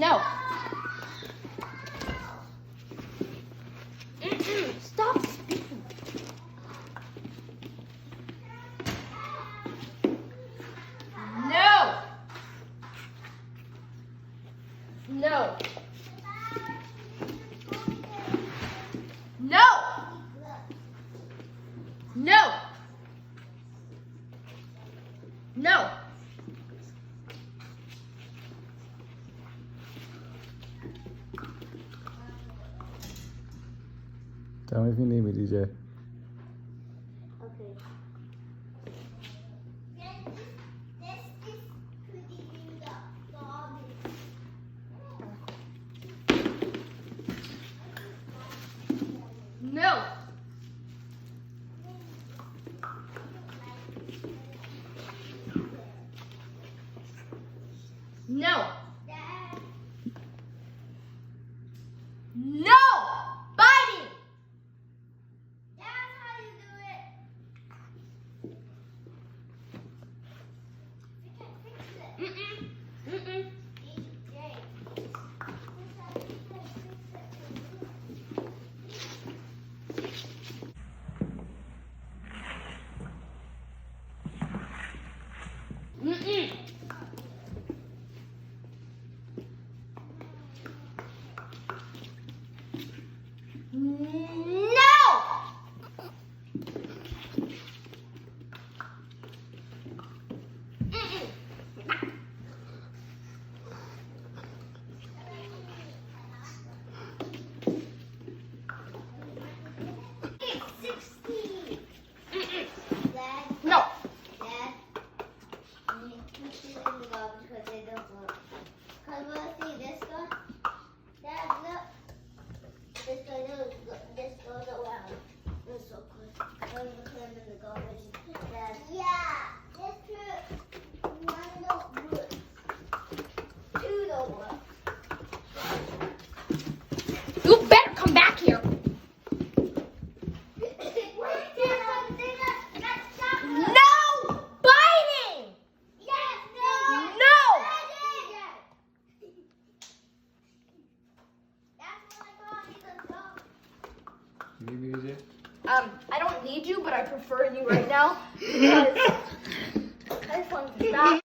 No. Stop speaking. No. No. No. No. No. Tell me if you need me, DJ. Okay. No. No. No. Biting. That's how you do it. We can fix it. Mm-mm. DJ. Mm-mm. No! Mm-mm. It's 16. Mm-mm. Dad, No. Dad, you put it in the garbage because they don't work. Because when I see this one, Dad, look. This goes around. It's so cool. When you put them in the garbage, Dad. Yeah, this true. One don't work. Two don't work. You better come back here. No biting. No. You need me, DJ? I don't need you, but I prefer you right now because I just want to stop.